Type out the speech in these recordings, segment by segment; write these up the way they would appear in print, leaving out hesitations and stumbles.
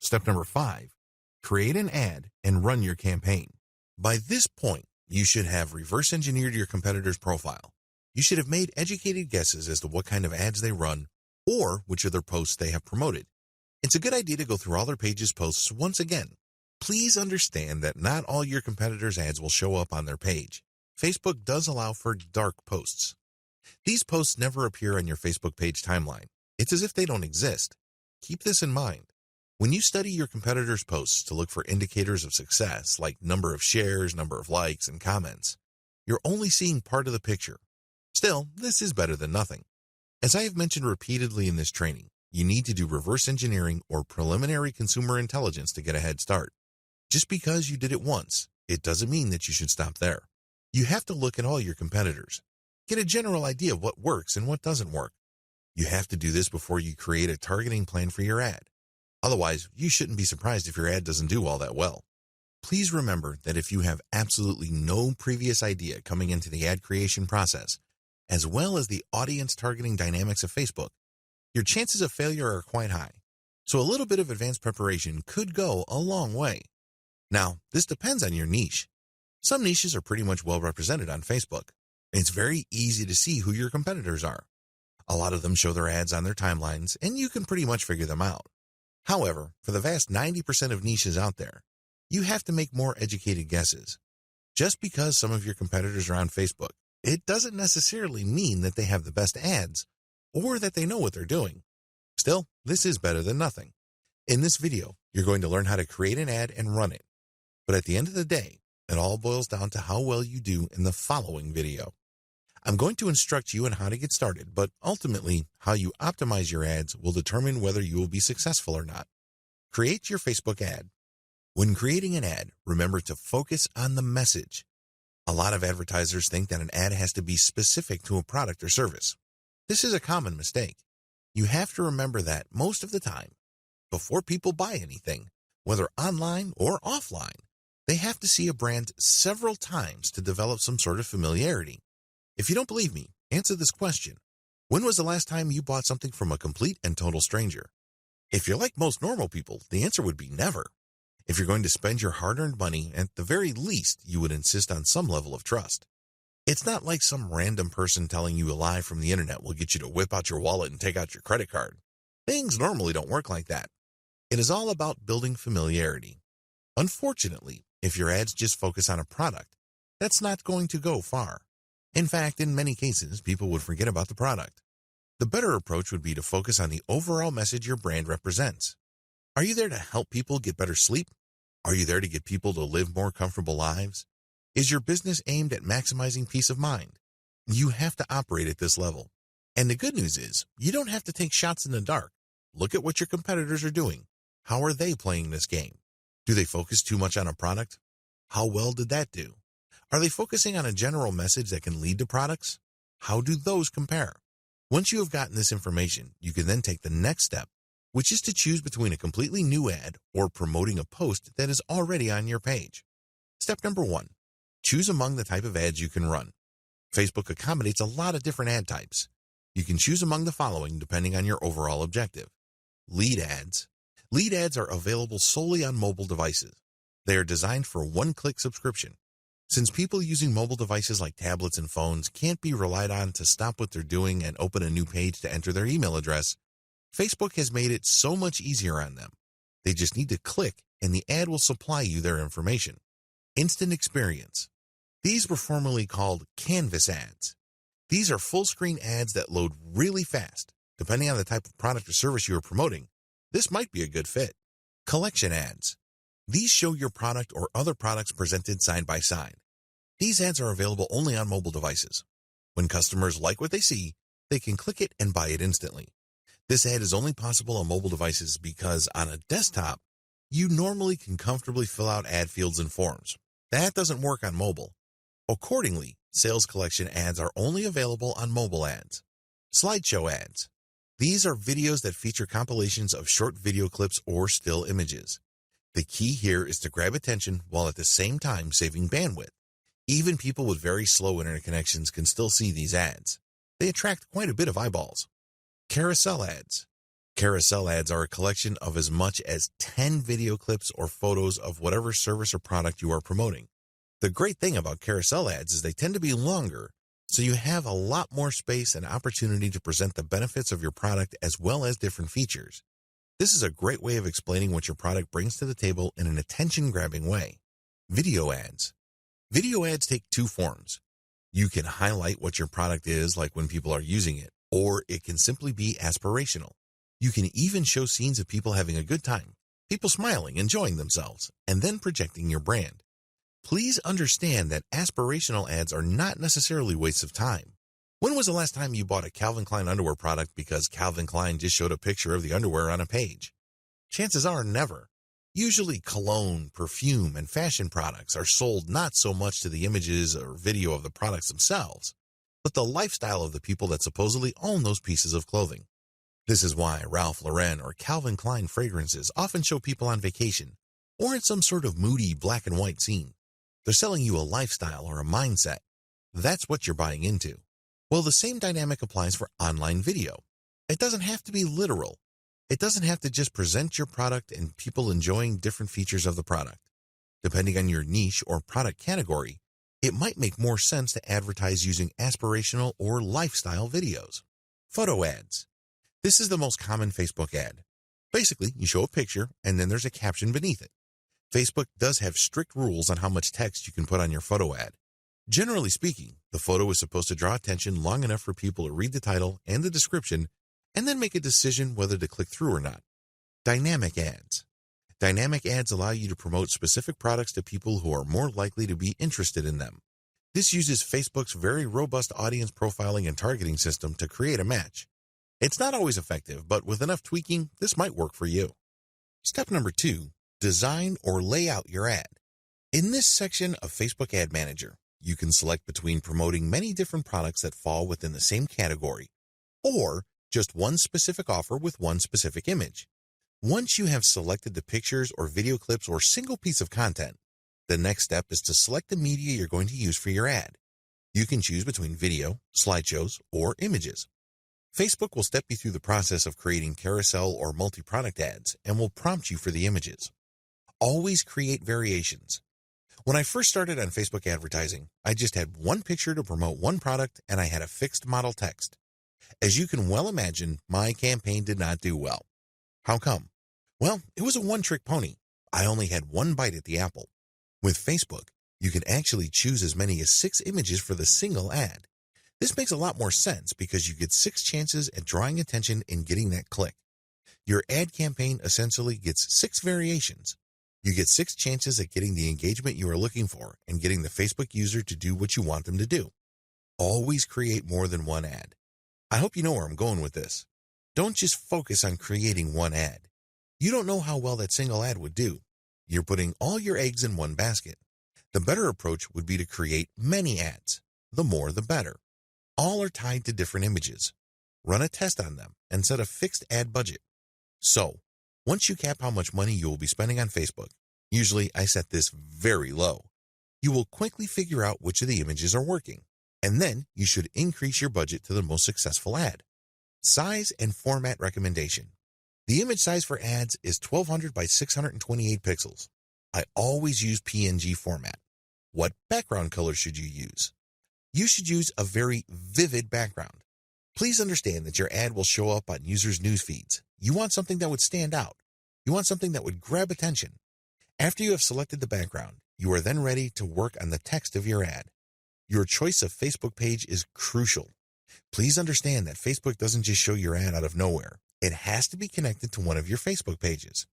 Step number 5, create an ad and run your campaign. By this point, you should have reverse engineered your competitor's profile. You should have made educated guesses as to what kind of ads they run or which of their posts they have promoted. It's a good idea to go through all their pages' posts once again. Please understand that not all your competitors' ads will show up on their page. Facebook does allow for dark posts. These posts never appear on your Facebook page timeline. It's as if they don't exist. Keep this in mind. When you study your competitors' posts to look for indicators of success, like number of shares, number of likes, and comments, you're only seeing part of the picture. Still, this is better than nothing. As I have mentioned repeatedly in this training, you need to do reverse engineering or preliminary consumer intelligence to get a head start. Just because you did it once, it doesn't mean that you should stop there. You have to look at all your competitors. Get a general idea of what works and what doesn't work. You have to do this before you create a targeting plan for your ad. Otherwise, you shouldn't be surprised if your ad doesn't do all that well. Please remember that if you have absolutely no previous idea coming into the ad creation process, as well as the audience targeting dynamics of Facebook, your chances of failure are quite high. So a little bit of advanced preparation could go a long way. Now, this depends on your niche. Some niches are pretty much well represented on Facebook. It's very easy to see who your competitors are. A lot of them show their ads on their timelines, and you can pretty much figure them out. However, for the vast 90% of niches out there, you have to make more educated guesses. Just because some of your competitors are on Facebook, it doesn't necessarily mean that they have the best ads or that they know what they're doing. Still, this is better than nothing. In this video, you're going to learn how to create an ad and run it. But at the end of the day, it all boils down to how well you do in the following video. I'm going to instruct you on how to get started, but ultimately, how you optimize your ads will determine whether you will be successful or not. Create your Facebook ad. When creating an ad, remember to focus on the message. A lot of advertisers think that an ad has to be specific to a product or service. This is a common mistake. You have to remember that most of the time, before people buy anything, whether online or offline, they have to see a brand several times to develop some sort of familiarity. If you don't believe me, answer this question. When was the last time you bought something from a complete and total stranger? If you're like most normal people, the answer would be never. If you're going to spend your hard-earned money, at the very least, you would insist on some level of trust. It's not like some random person telling you a lie from the internet will get you to whip out your wallet and take out your credit card. Things normally don't work like that. It is all about building familiarity. Unfortunately, if your ads just focus on a product, that's not going to go far. In fact, in many cases, people would forget about the product. The better approach would be to focus on the overall message your brand represents. Are you there to help people get better sleep? Are you there to get people to live more comfortable lives? Is your business aimed at maximizing peace of mind? You have to operate at this level. And the good news is, you don't have to take shots in the dark. Look at what your competitors are doing. How are they playing this game? Do they focus too much on a product? How well did that do? Are they focusing on a general message that can lead to products? How do those compare? Once you have gotten this information, you can then take the next step, which is to choose between a completely new ad or promoting a post that is already on your page. Step number 1, choose among the type of ads you can run. Facebook accommodates a lot of different ad types. You can choose among the following depending on your overall objective. Lead ads. Lead ads are available solely on mobile devices. They are designed for one-click subscription. Since people using mobile devices like tablets and phones can't be relied on to stop what they're doing and open a new page to enter their email address, Facebook has made it so much easier on them. They just need to click and the ad will supply you their information. Instant experience. These were formerly called Canvas ads. These are full-screen ads that load really fast. Depending on the type of product or service you are promoting, this might be a good fit. Collection ads. These show your product or other products presented side by side. These ads are available only on mobile devices. When customers like what they see, they can click it and buy it instantly. This ad is only possible on mobile devices because on a desktop, you normally can comfortably fill out ad fields and forms. That doesn't work on mobile. Accordingly, sales collection ads are only available on mobile ads. Slideshow ads. These are videos that feature compilations of short video clips or still images. The key here is to grab attention while at the same time saving bandwidth. Even people with very slow internet connections can still see these ads. They attract quite a bit of eyeballs. Carousel ads. Carousel ads are a collection of as much as 10 video clips or photos of whatever service or product you are promoting. The great thing about carousel ads is they tend to be longer, so you have a lot more space and opportunity to present the benefits of your product as well as different features. This is a great way of explaining what your product brings to the table in an attention-grabbing way. Video ads. Video ads take two forms. You can highlight what your product is like when people are using it, or it can simply be aspirational. You can even show scenes of people having a good time, people smiling, enjoying themselves, and then projecting your brand. Please understand that aspirational ads are not necessarily wastes of time. When was the last time you bought a Calvin Klein underwear product because Calvin Klein just showed a picture of the underwear on a page? Chances are never. Usually cologne, perfume, and fashion products are sold not so much to the images or video of the products themselves, but the lifestyle of the people that supposedly own those pieces of clothing. This is why Ralph Lauren or Calvin Klein fragrances often show people on vacation or in some sort of moody black and white scene. They're selling you a lifestyle or a mindset. That's what you're buying into. Well, the same dynamic applies for online video. It doesn't have to be literal. It doesn't have to just present your product and people enjoying different features of the product. Depending on your niche or product category, it might make more sense to advertise using aspirational or lifestyle videos. Photo ads. This is the most common Facebook ad. Basically, you show a picture and then there's a caption beneath it. Facebook does have strict rules on how much text you can put on your photo ad. Generally speaking, the photo is supposed to draw attention long enough for people to read the title and the description and then make a decision whether to click through or not. Dynamic ads. Dynamic ads allow you to promote specific products to people who are more likely to be interested in them. This uses Facebook's very robust audience profiling and targeting system to create a match. It's not always effective, but with enough tweaking, this might work for you. Step number 2, design or lay out your ad. In this section of Facebook Ad Manager, you can select between promoting many different products that fall within the same category, or just one specific offer with one specific image. Once you have selected the pictures or video clips or single piece of content, the next step is to select the media you're going to use for your ad. You can choose between video, slideshows, or images. Facebook will step you through the process of creating carousel or multi-product ads and will prompt you for the images. Always create variations. When I first started on Facebook advertising, I just had one picture to promote one product and I had a fixed model text. As you can well imagine, my campaign did not do well. How come? Well, it was a one-trick pony. I only had one bite at the apple. With Facebook, you can actually choose as many as 6 images for the single ad. This makes a lot more sense because you get 6 chances at drawing attention and getting that click. Your ad campaign essentially gets 6 variations. You get 6 chances at getting the engagement you are looking for and getting the Facebook user to do what you want them to do. Always create more than one ad. I hope you know where I'm going with this. Don't just focus on creating one ad. You don't know how well that single ad would do. You're putting all your eggs in one basket. The better approach would be to create many ads. The more, the better. All are tied to different images. Run a test on them and set a fixed ad budget. So, once you cap how much money you will be spending on Facebook, usually I set this very low, you will quickly figure out which of the images are working, and then you should increase your budget to the most successful ad. Size and format recommendation. The image size for ads is 1200 by 628 pixels. I always use PNG format. What background color should you use? You should use a very vivid background. Please understand that your ad will show up on users' news feeds. You want something that would stand out. You want something that would grab attention. After you have selected the background, you are then ready to work on the text of your ad. Your choice of Facebook page is crucial. Please understand that Facebook doesn't just show your ad out of nowhere. It has to be connected to one of your Facebook pages.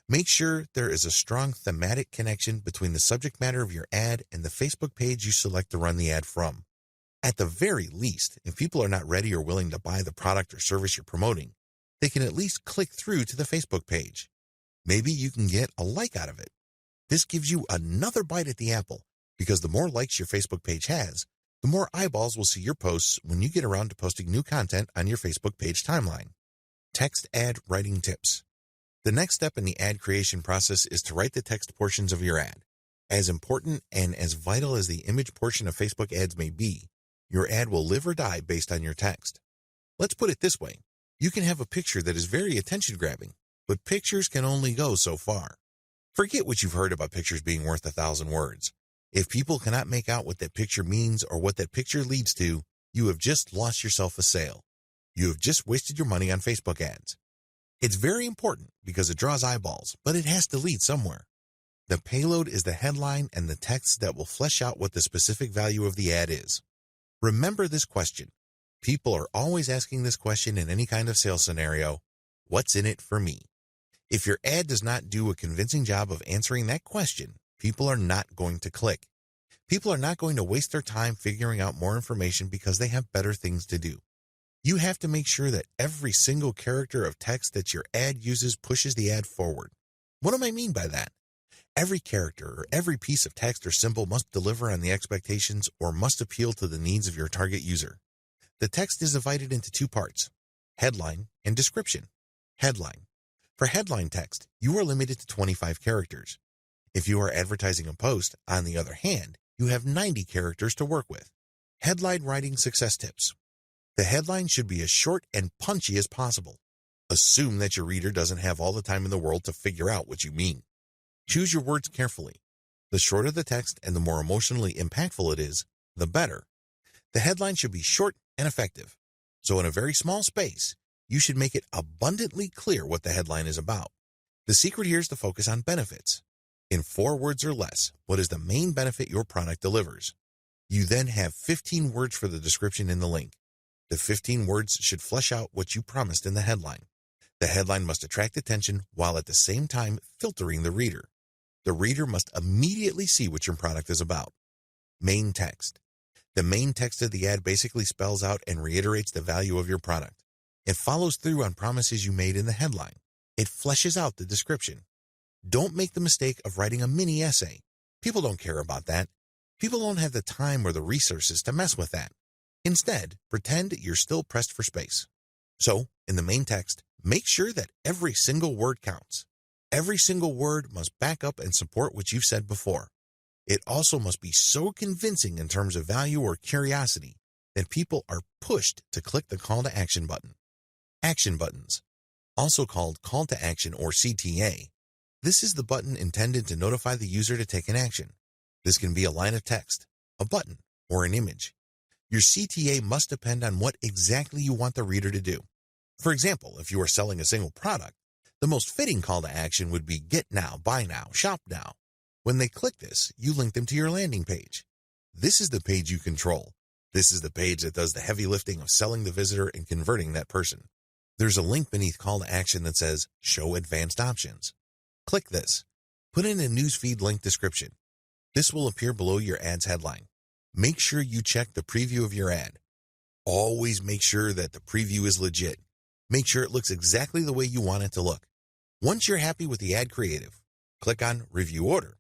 Make sure there is a strong thematic connection between the subject matter of your ad and the Facebook page you select to run the ad from. At the very least, if people are not ready or willing to buy the product or service you're promoting, they can at least click through to the Facebook page. Maybe you can get a like out of it. This gives you another bite at the apple because the more likes your Facebook page has, the more eyeballs will see your posts when you get around to posting new content on your Facebook page timeline. Text ad writing tips. The next step in the ad creation process is to write the text portions of your ad. As important and as vital as the image portion of Facebook ads may be, your ad will live or die based on your text. Let's put it this way. You can have a picture that is very attention-grabbing, but pictures can only go so far. Forget what you've heard about pictures being worth 1,000 words. If people cannot make out what that picture means or what that picture leads to, you have just lost yourself a sale. You have just wasted your money on Facebook ads. It's very important because it draws eyeballs, but it has to lead somewhere. The payload is the headline and the text that will flesh out what the specific value of the ad is. Remember this question. People are always asking this question in any kind of sales scenario. What's in it for me? If your ad does not do a convincing job of answering that question, people are not going to click. People are not going to waste their time figuring out more information because they have better things to do. You have to make sure that every single character of text that your ad uses pushes the ad forward. What do I mean by that? Every character or every piece of text or symbol must deliver on the expectations or must appeal to the needs of your target user. The text is divided into two parts, headline and description. Headline. For headline text, you are limited to 25 characters. If you are advertising a post, on the other hand, you have 90 characters to work with. Headline writing success tips. The headline should be as short and punchy as possible. Assume that your reader doesn't have all the time in the world to figure out what you mean. Choose your words carefully. The shorter the text and the more emotionally impactful it is, the better. The headline should be short and effective. So in a very small space, you should make it abundantly clear what the headline is about. The secret here is to focus on benefits. In 4 words or less, what is the main benefit your product delivers? You then have 15 words for the description in the link. The 15 words should flesh out what you promised in the headline. The headline must attract attention while at the same time filtering the reader. The reader must immediately see what your product is about. Main text. The main text of the ad basically spells out and reiterates the value of your product. It follows through on promises you made in the headline. It fleshes out the description. Don't make the mistake of writing a mini essay. People don't care about that. People don't have the time or the resources to mess with that. Instead, pretend you're still pressed for space. So, in the main text, make sure that every single word counts. Every single word must back up and support what you've said before. It also must be so convincing in terms of value or curiosity that people are pushed to click the call to action button. Action buttons, also called call to action or CTA. This is the button intended to notify the user to take an action. This can be a line of text, a button, or an image. Your CTA must depend on what exactly you want the reader to do. For example, if you are selling a single product, the most fitting call to action would be get now, buy now, shop now. When they click this, you link them to your landing page. This is the page you control. This is the page that does the heavy lifting of selling the visitor and converting that person. There's a link beneath call to action that says show advanced options. Click this. Put in a newsfeed link description. This will appear below your ad's headline. Make sure you check the preview of your ad. Always make sure that the preview is legit. Make sure it looks exactly the way you want it to look. Once you're happy with the ad creative, click on Review Order.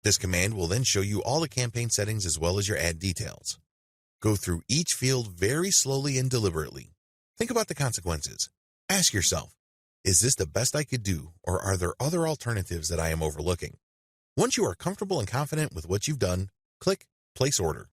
This command will then show you all the campaign settings as well as your ad details. Go through each field very slowly and deliberately. Think about the consequences. Ask yourself, is this the best I could do, or are there other alternatives that I am overlooking? Once you are comfortable and confident with what you've done, click Place Order.